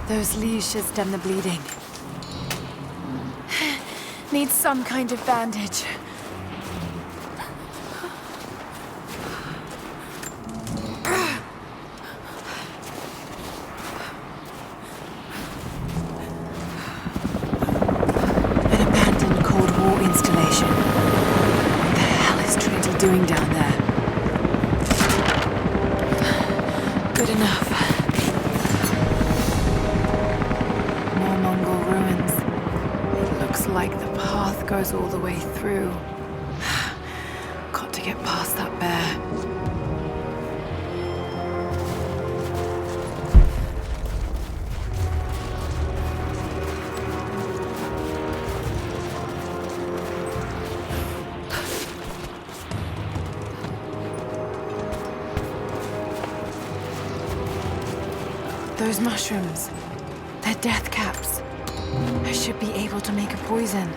Those leaves should stem the bleeding. Needs some kind of bandage. An abandoned Cold War installation. What the hell is Trinity doing down there? Good enough. More Mongol ruins. It looks like the path goes all the way through. Got to get past that bear. Those mushrooms, they're death caps. I should be able to make a poison.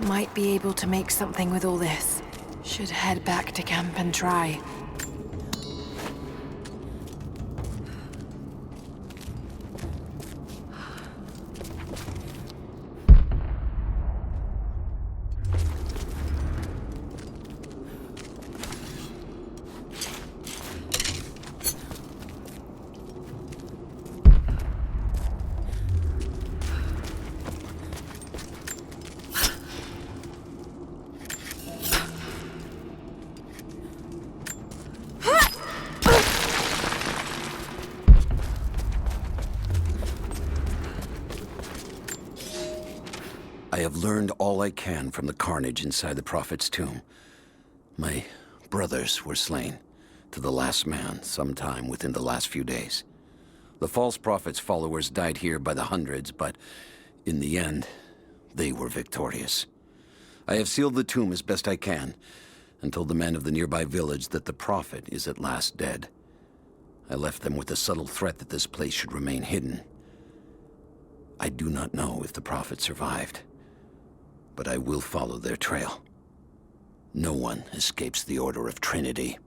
Might be able to make something with all this. Should head back to camp and try. I have learned all I can from the carnage inside the Prophet's tomb. My brothers were slain, to the last man, sometime within the last few days. The false Prophet's followers died here by the hundreds, but in the end, they were victorious. I have sealed the tomb as best I can, and told the men of the nearby village that the Prophet is at last dead. I left them with the subtle threat that this place should remain hidden. I do not know if the Prophet survived, but I will follow their trail. No one escapes the Order of Trinity.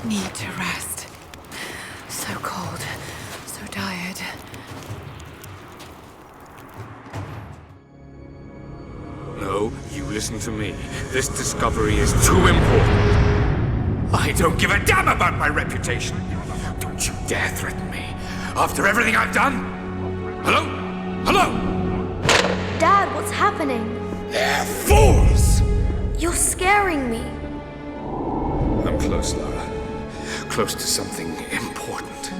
need to rest. So cold, so tired. No, you listen to me. This discovery is too important. I don't give a damn about my reputation. Don't you dare threaten me. After everything I've done? Hello? Hello? Dad, what's happening? They're fools! You're scaring me. I'm close, Lara. Close to something important.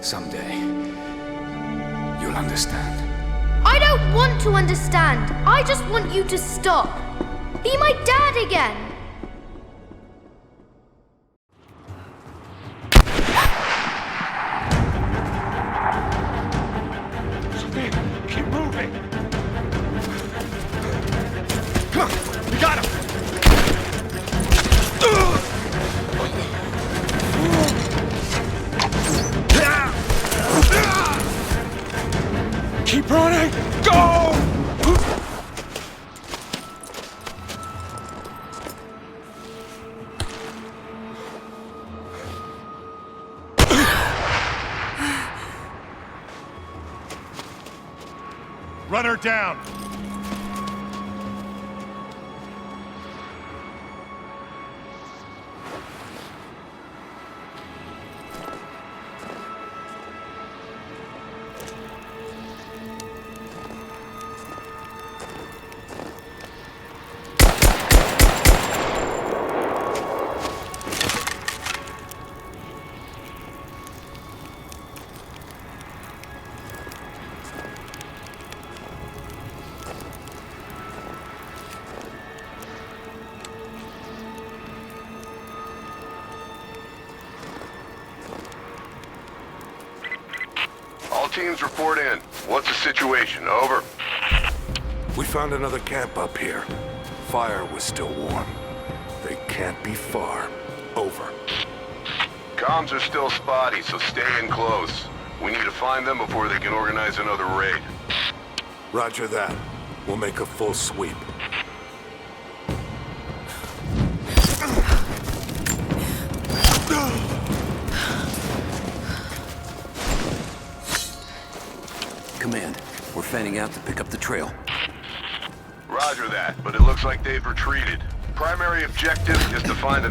Someday, you'll understand. I don't want to understand. I just want you to stop. Be my dad again. Keep moving! Come on, we got him! Keep running! Go! Run her down! All teams report in. What's the situation? Over. We found another camp up here. Fire was still warm. They can't be far. Over. Comms are still spotty, so stay in close. We need to find them before they can organize another raid. Roger that. We'll make a full sweep. Command, we're fanning out to pick up the trail. Roger that, but it looks like they've retreated. Primary objective is to find a...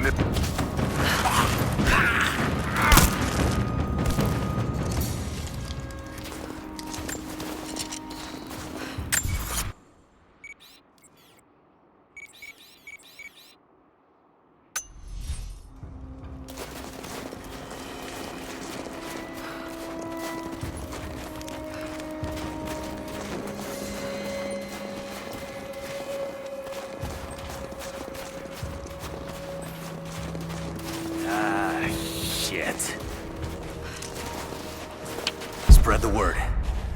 Spread the word.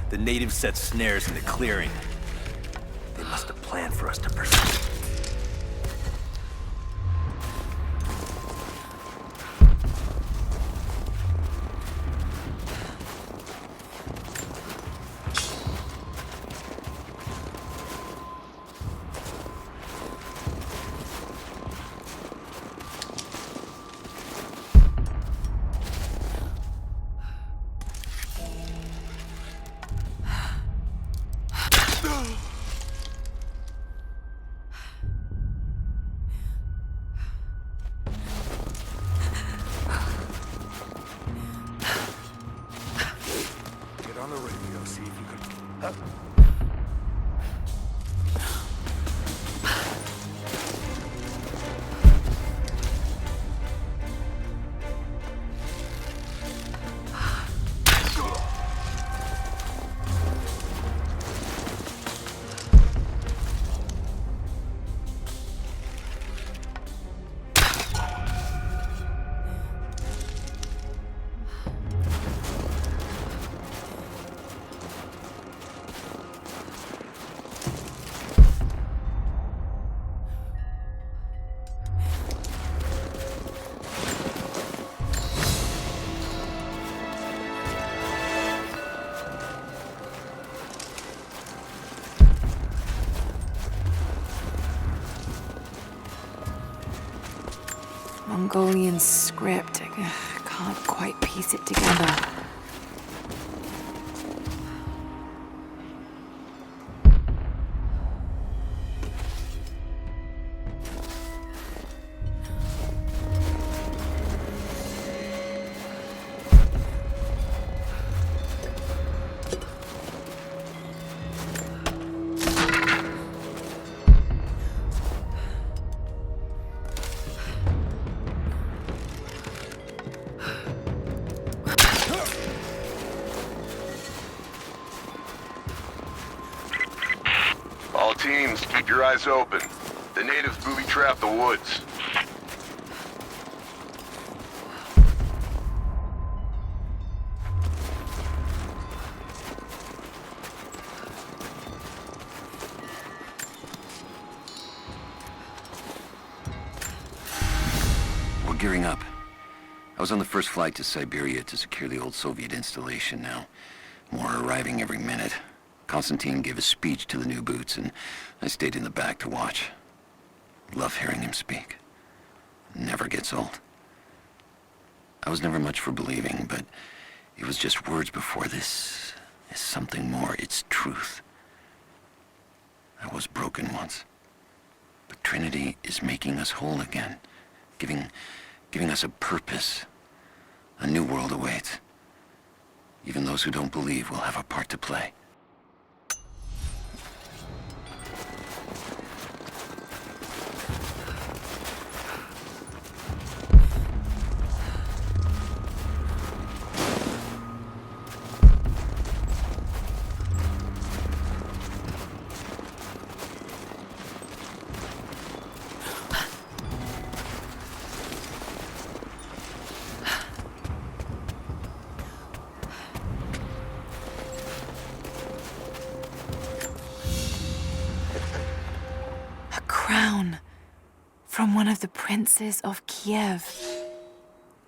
The natives set snares in the clearing. They must have planned for us to pursue. On the radio, see if you can... Mongolian script. I can't quite piece it together. All teams, keep your eyes open. The natives booby-trap the woods. We're gearing up. I was on the first flight to Siberia to secure the old Soviet installation now. More are arriving every minute. Konstantin gave a speech to the new boots, and I stayed in the back to watch. Love hearing him speak. Never gets old. I was never much for believing, but it was just words before. This is something more. It's truth. I was broken once. But Trinity is making us whole again. Giving us a purpose. A new world awaits. Even those who don't believe will have a part to play. Crown from one of the princes of Kiev.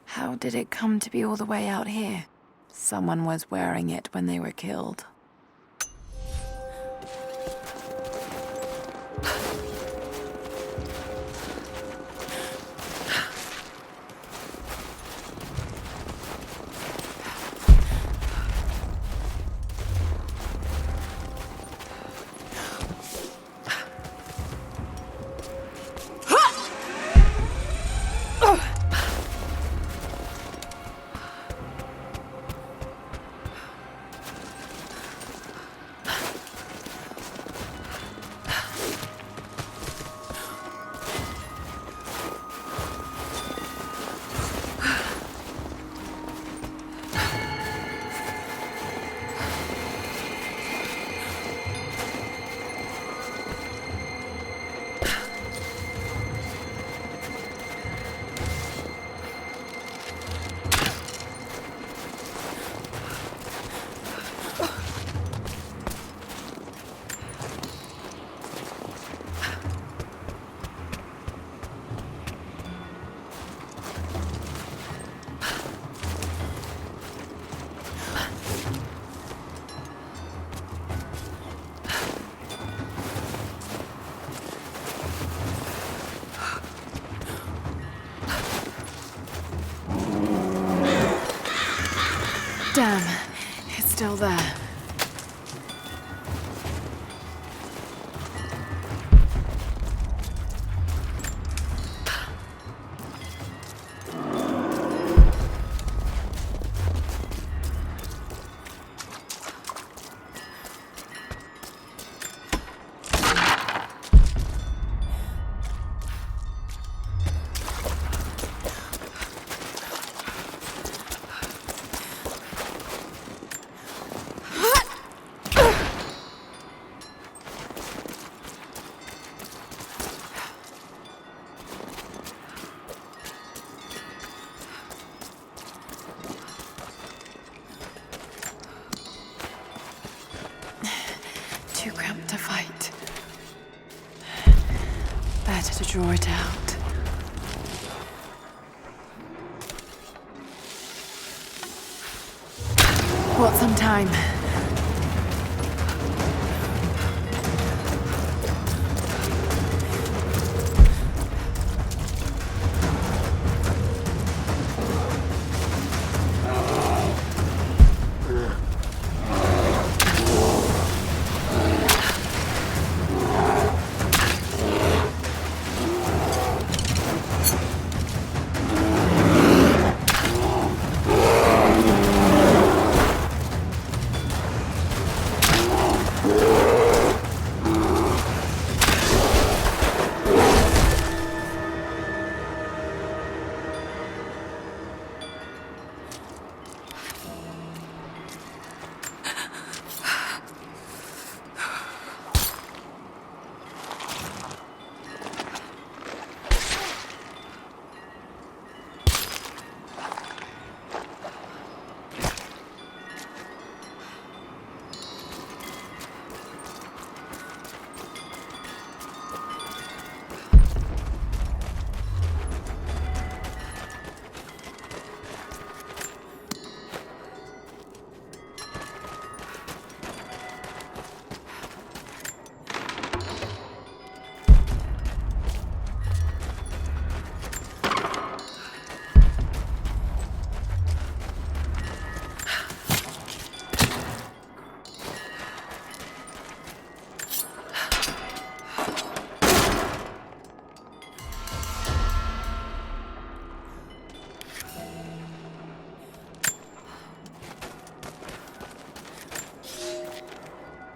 How did it come to be all the way out here? Someone was wearing it when they were killed. Damn, it's still there. Too cramped to fight. Better to draw it out. Want some time?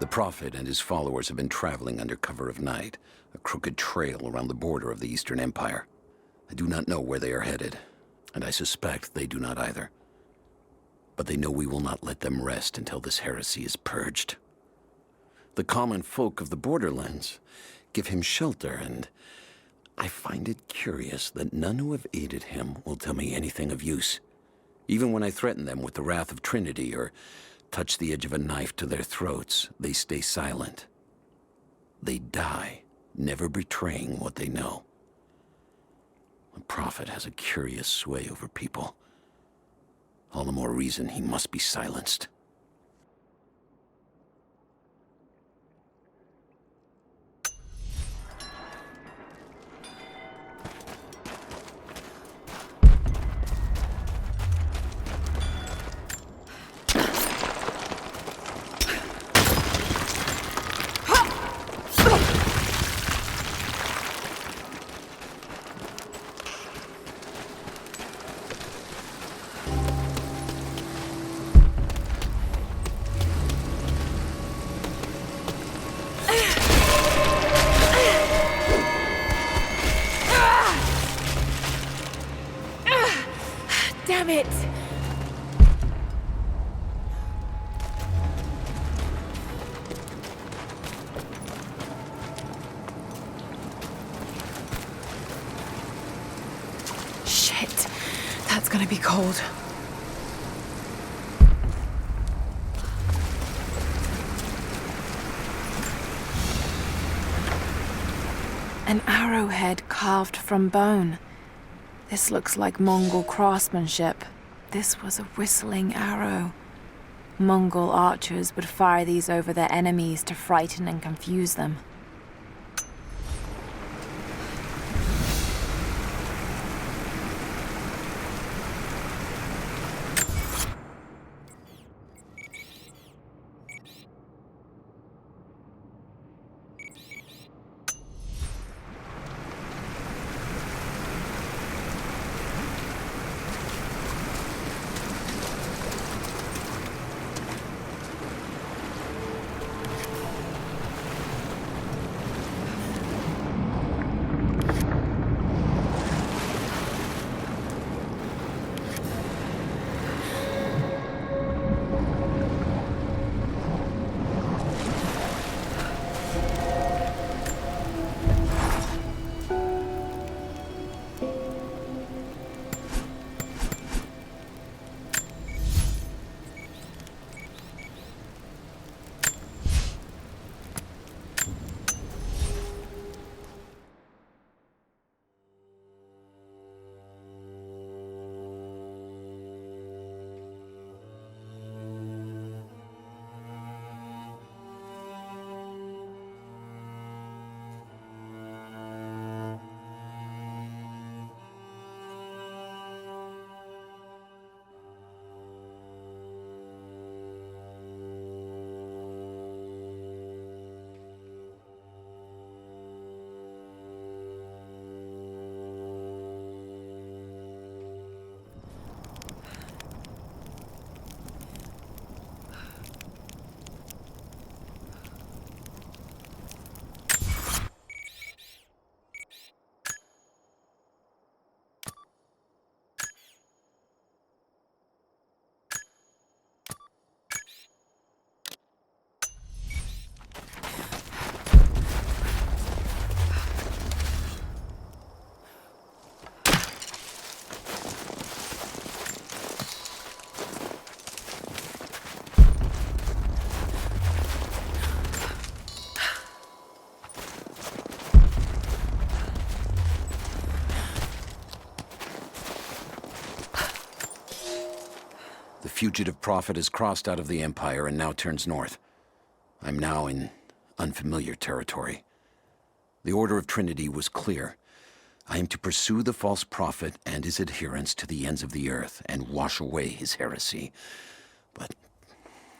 The Prophet and his followers have been traveling under cover of night, a crooked trail around the border of the Eastern Empire. I do not know where they are headed, and I suspect they do not either. But they know we will not let them rest until this heresy is purged. The common folk of the borderlands give him shelter, and I find it curious that none who have aided him will tell me anything of use. Even when I threaten them with the wrath of Trinity or touch the edge of a knife to their throats, they stay silent. They die, never betraying what they know. The Prophet has a curious sway over people. All the more reason he must be silenced. Damn it! Shit. That's gonna be cold. An arrowhead carved from bone. This looks like Mongol craftsmanship. This was a whistling arrow. Mongol archers would fire these over their enemies to frighten and confuse them. The fugitive prophet has crossed out of the Empire and now turns north. I'm now in unfamiliar territory. The Order of Trinity was clear. I am to pursue the false prophet and his adherents to the ends of the earth and wash away his heresy. But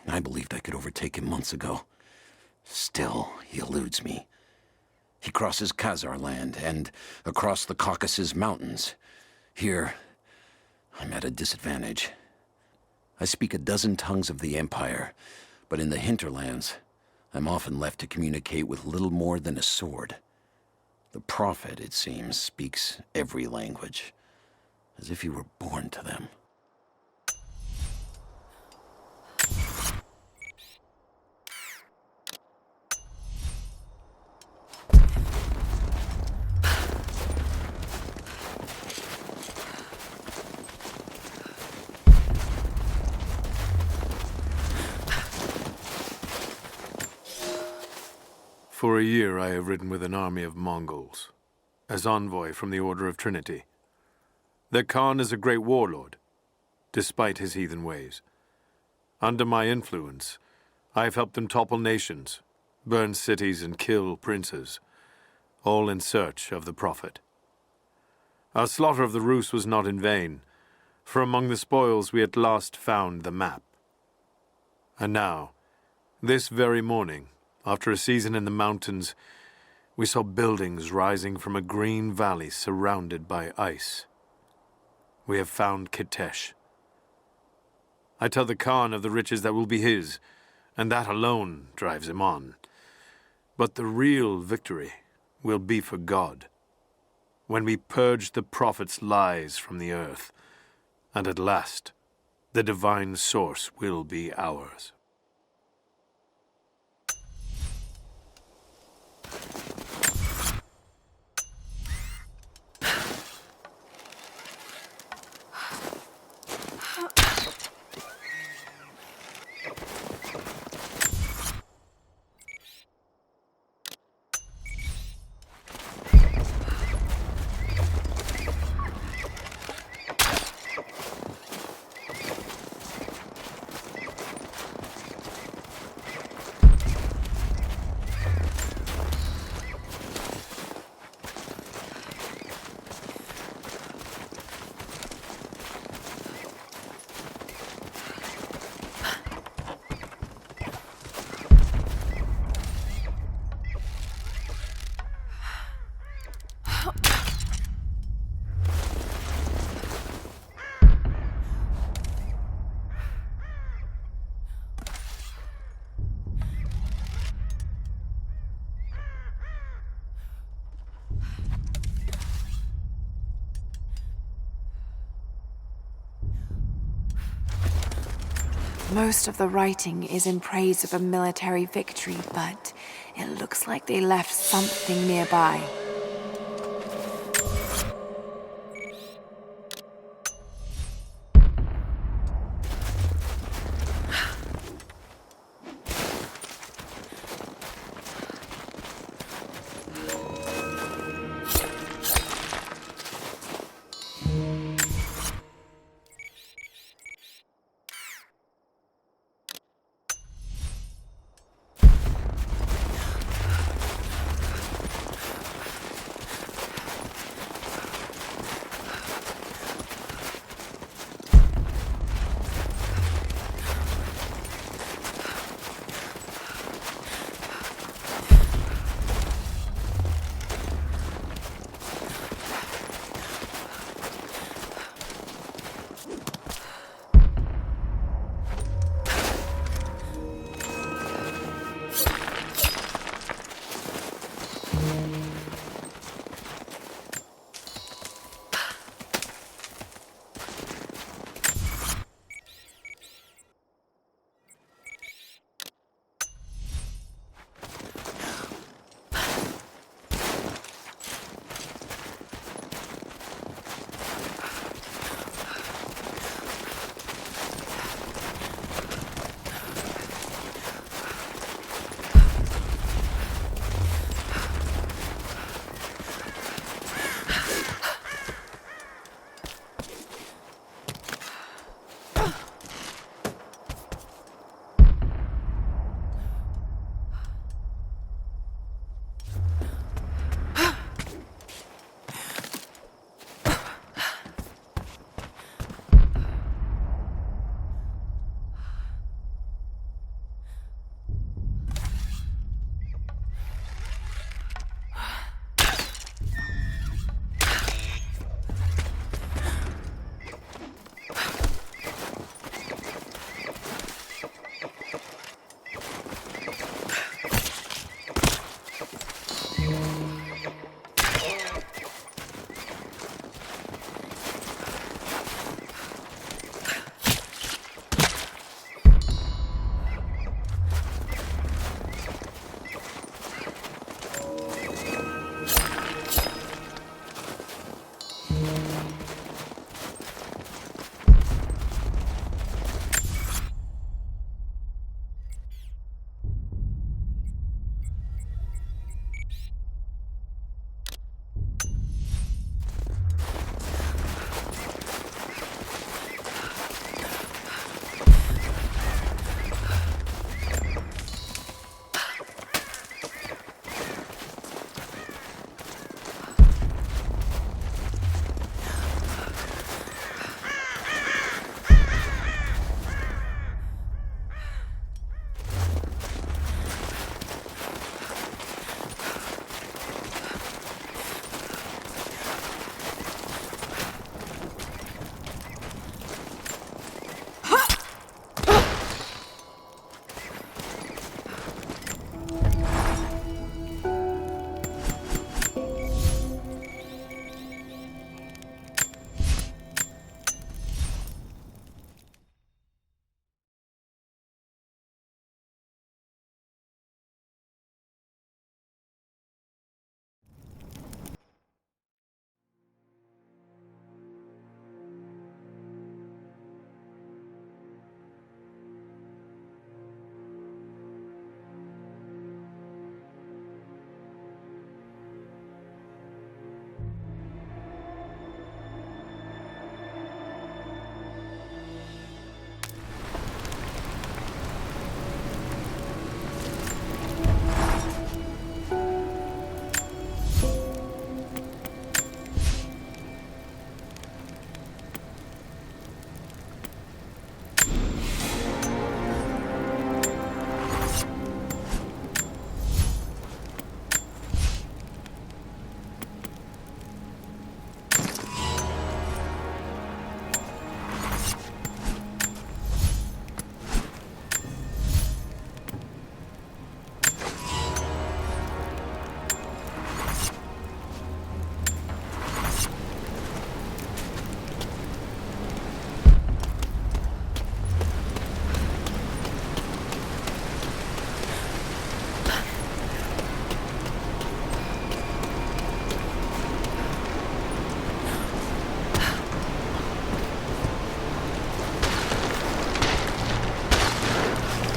I believed I could overtake him months ago. Still, he eludes me. He crosses Khazar land and across the Caucasus Mountains. Here, I'm at a disadvantage. I speak a dozen tongues of the Empire, but in the hinterlands, I'm often left to communicate with little more than a sword. The Prophet, it seems, speaks every language, as if he were born to them. For a year I have ridden with an army of Mongols, as envoy from the Order of Trinity. Their Khan is a great warlord, despite his heathen ways. Under my influence, I have helped them topple nations, burn cities and kill princes, all in search of the Prophet. Our slaughter of the Rus was not in vain, for among the spoils we at last found the map. And now, this very morning, after a season in the mountains, we saw buildings rising from a green valley surrounded by ice. We have found Kitezh. I tell the Khan of the riches that will be his, and that alone drives him on. But the real victory will be for God, when we purge the Prophet's lies from the earth, and at last, the divine source will be ours. Most of the writing is in praise of a military victory, but it looks like they left something nearby.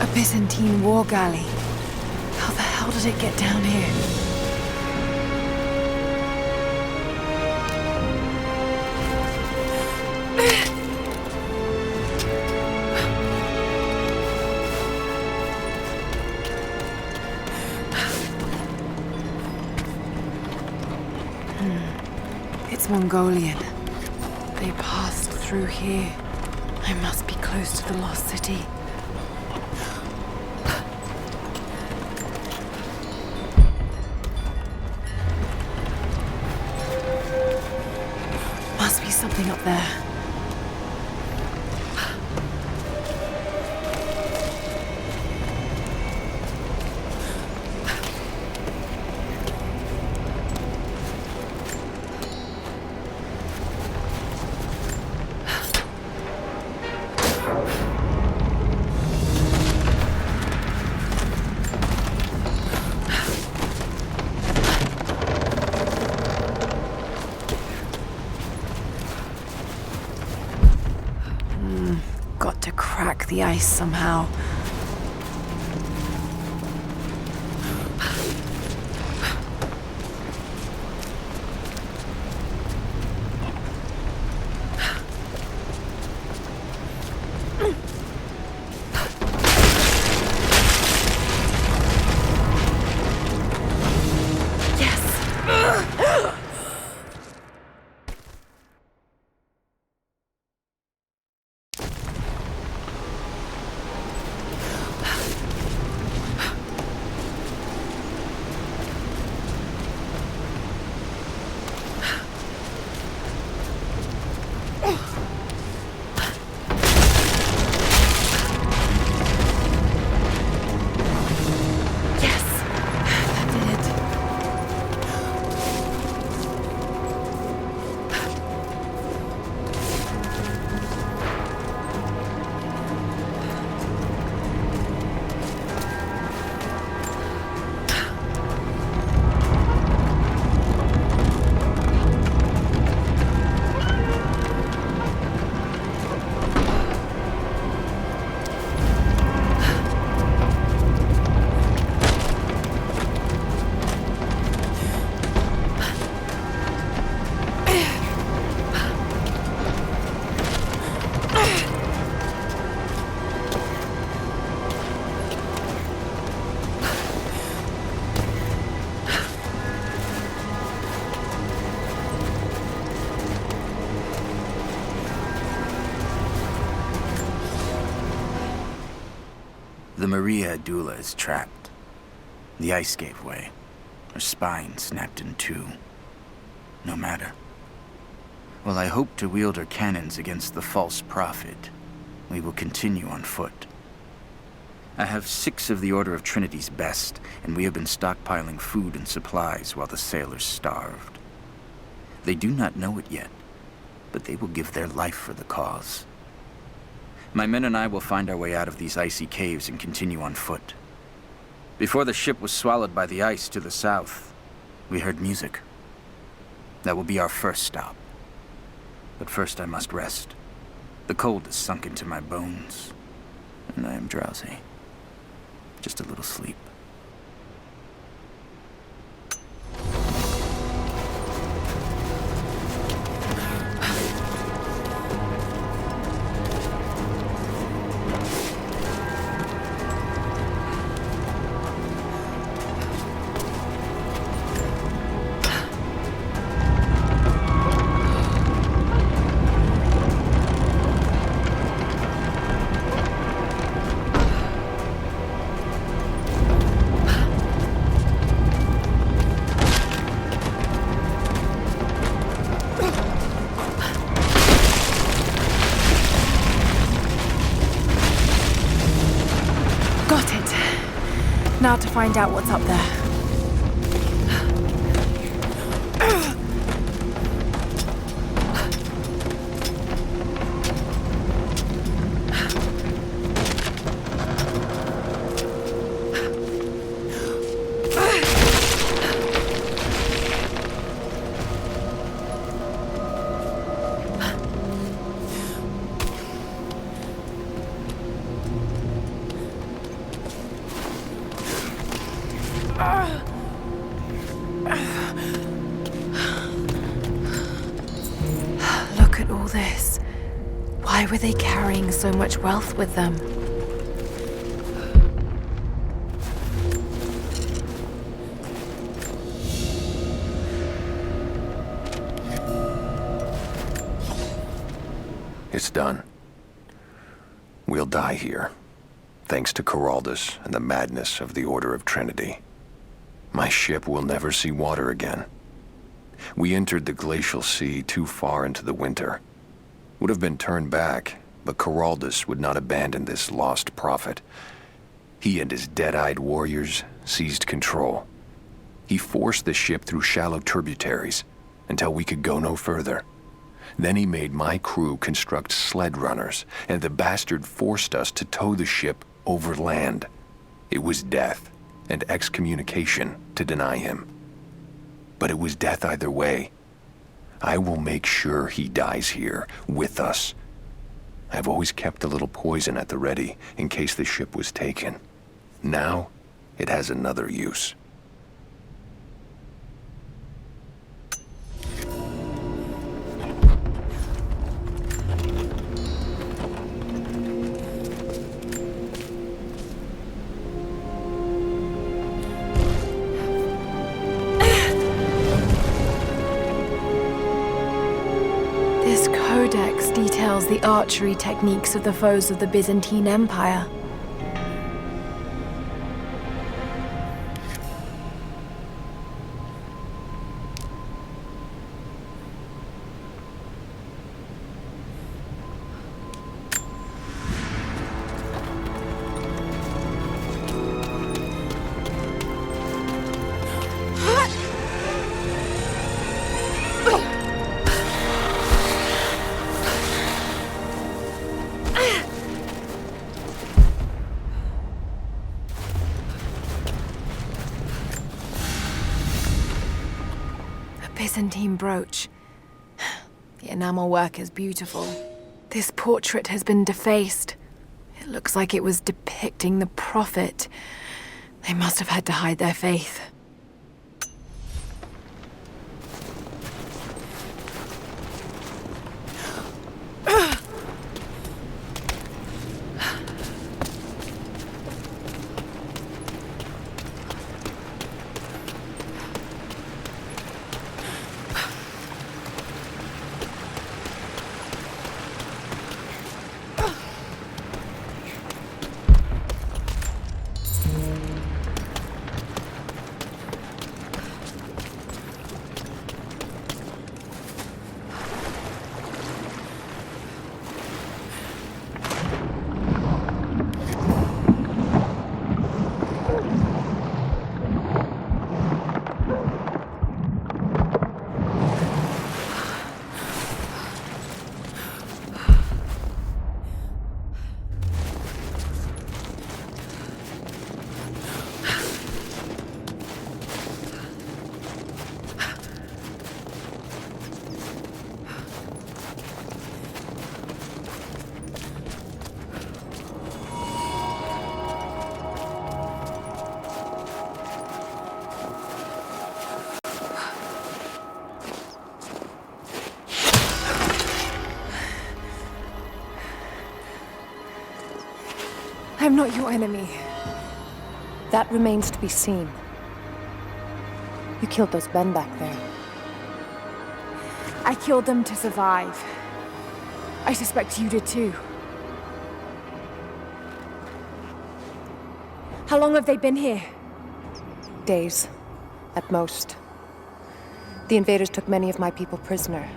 A Byzantine war galley. How the hell did it get down here? It's Mongolian. They passed through here. I must be close to the lost city. Must be something up there. Got to crack the ice somehow. The Maria Adula is trapped. The ice gave way. Her spine snapped in two. No matter. While I hope to wield her cannons against the false prophet, we will continue on foot. I have 6 of the Order of Trinity's best, and we have been stockpiling food and supplies while the sailors starved. They do not know it yet, but they will give their life for the cause. My men and I will find our way out of these icy caves and continue on foot. Before the ship was swallowed by the ice to the south, we heard music. That will be our first stop. But first I must rest. The cold has sunk into my bones, and I am drowsy. Just a little sleep. Now to find out what's up there. were they carrying so much wealth with them? It's done. We'll die here, thanks to Coraldus and the madness of the Order of Trinity. My ship will never see water again. We entered the glacial sea too far into the winter. Would have been turned back, but Coraldus would not abandon this lost prophet. He and his dead-eyed warriors seized control. He forced the ship through shallow tributaries until we could go no further. Then he made my crew construct sled runners, and the bastard forced us to tow the ship over land. It was death and excommunication to deny him. But it was death either way. I will make sure he dies here, with us. I've always kept a little poison at the ready, in case the ship was taken. Now, it has another use. This codex details the archery techniques of the foes of the Byzantine Empire. Byzantine brooch. The enamel work is beautiful. This portrait has been defaced. It looks like it was depicting the prophet. They must have had to hide their faith. I'm not your enemy. That remains to be seen. You killed those men back there. I killed them to survive. I suspect you did too. How long have they been here? Days, at most. The invaders took many of my people prisoner.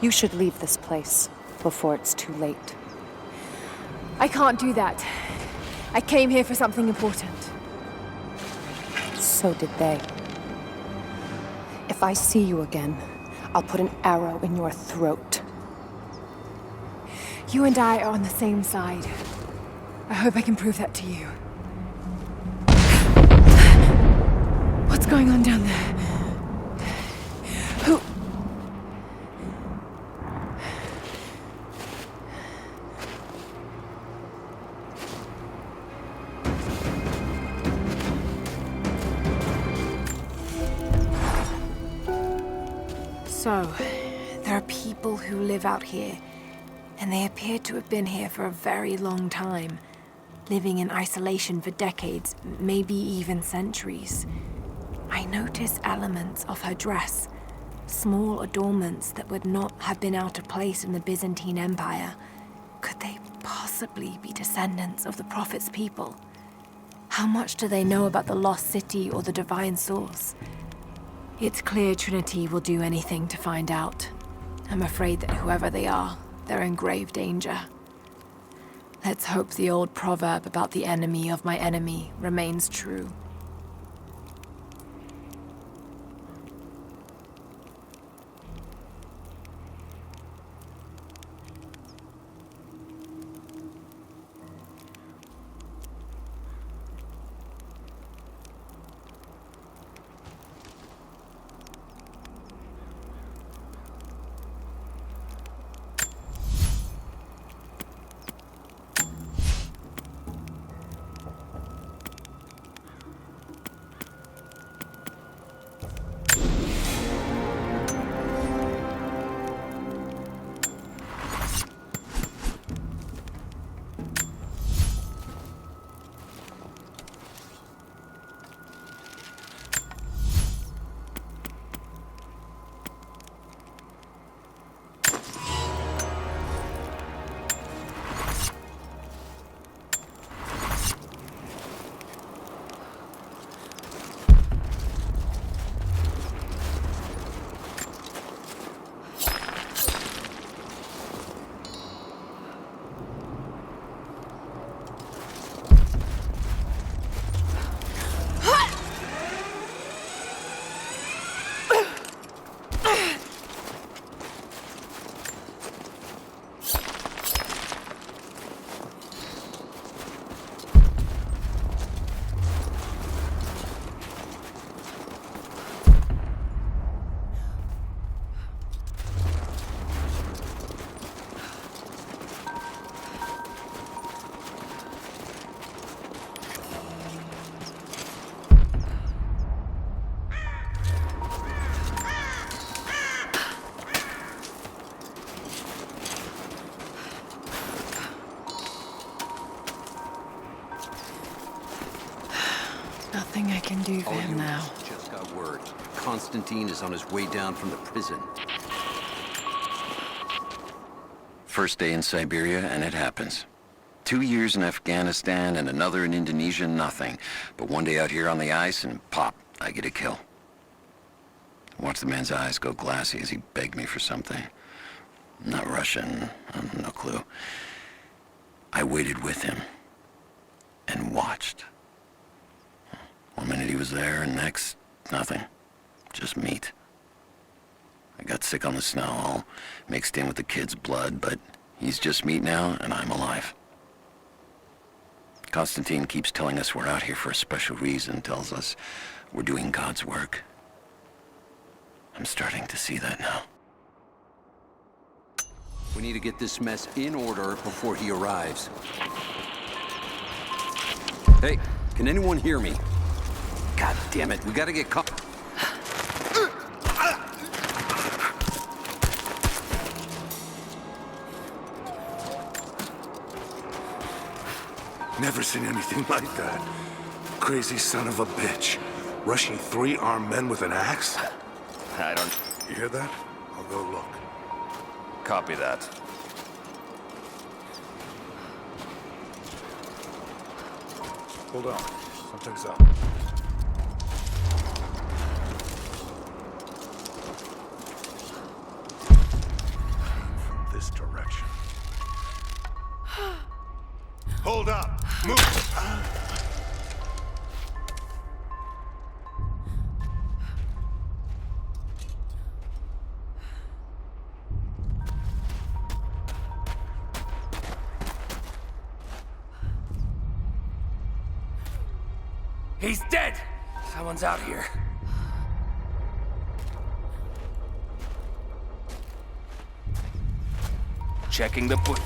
You should leave this place before it's too late. I can't do that. I came here for something important. So did they. If I see you again, I'll put an arrow in your throat. You and I are on the same side. I hope I can prove that to you. What's going on down there? Who? So, there are people who live out here, and they appeared to have been here for a very long time, living in isolation for decades, maybe even centuries. I noticed elements of her dress, small adornments that would not have been out of place in the Byzantine Empire. Could they possibly be descendants of the Prophet's people? How much do they know about the lost city or the divine source? It's clear Trinity will do anything to find out. I'm afraid that whoever they are, they're in grave danger. Let's hope the old proverb about the enemy of my enemy remains true. Nothing I can do for him now. Just got word. Constantine is on his way down from the prison. First day in Siberia, and it happens. 2 years in Afghanistan and another in Indonesia, nothing. But one day out here on the ice, and pop, I get a kill. Watch the man's eyes go glassy as he begged me for something. Not Russian, no clue. I waited with him and watched. 1 minute he was there, and next, nothing. Just meat. I got sick on the snow, all mixed in with the kid's blood, but he's just meat now, and I'm alive. Constantine keeps telling us we're out here for a special reason, tells us we're doing God's work. I'm starting to see that now. We need to get this mess in order before he arrives. Hey, can anyone hear me? God damn it, we gotta get caught. Never seen anything like that. Crazy son of a bitch. Rushing 3 armed men with an axe? I don't... You hear that? I'll go look. Copy that. Hold on. Something's up. From this direction. Hold up! Move! He's dead! Someone's out here. Checking the foot.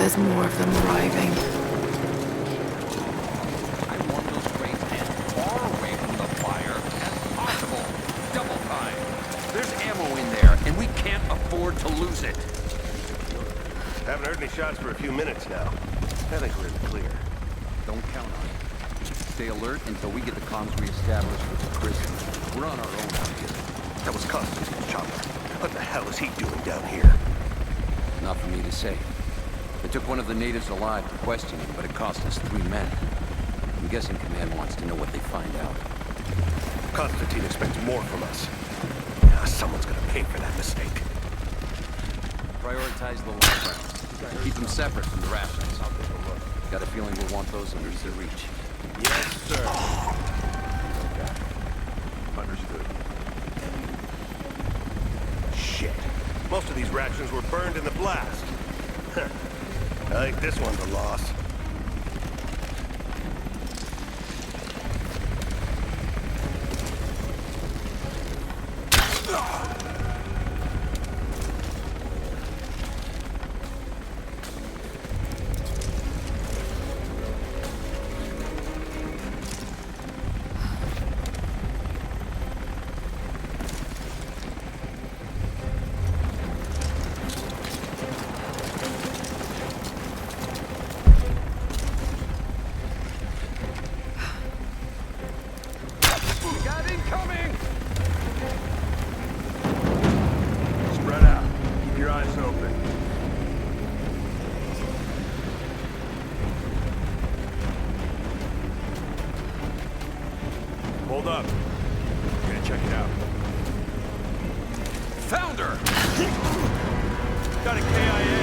there's more of them arriving. I want those trains as far away from the fire as possible. Double time. There's ammo in there, and we can't afford to lose it. Haven't heard any shots for a few minutes now. I think we're in the clear. Don't count on it. Stay alert until we get the comms reestablished with the prison. We're on our own out here. That was Constantine's chopper. What the hell is he doing down here? Not for me to say. They took one of the natives alive for questioning, but it cost us 3 men. I'm guessing Command wants to know what they find out. Constantine expects more from us. Someone's gonna pay for that mistake. Prioritize the long rounds. Keep them separate from the rations. Got a feeling we'll want those under easy reach. Yes, sir. Okay. Understood. Shit. Most of these rations were burned in the blast. I think this one's a loss. Hold up. I'm gonna check it out. Found her! Got a KIA.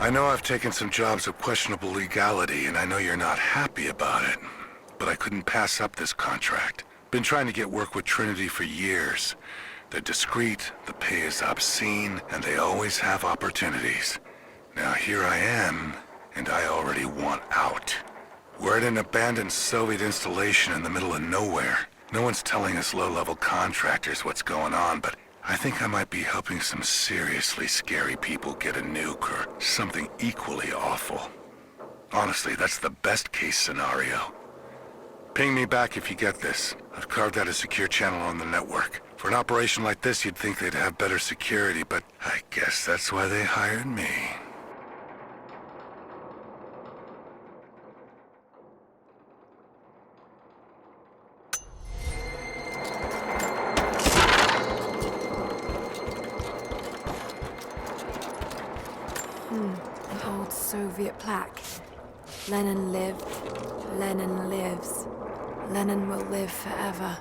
I know I've taken some jobs of questionable legality, and I know you're not happy about it. But I couldn't pass up this contract. Been trying to get work with Trinity for years. They're discreet, the pay is obscene, and they always have opportunities. Now here I am, and I already want out. We're at an abandoned Soviet installation in the middle of nowhere. No one's telling us low-level contractors what's going on, but I think I might be helping some seriously scary people get a nuke or something equally awful. Honestly, that's the best-case scenario. Ping me back if you get this. I've carved out a secure channel on the network. For an operation like this, you'd think they'd have better security, but I guess that's why they hired me. An old Soviet plaque. Lenin lived. Lenin lives. Lenin will live forever.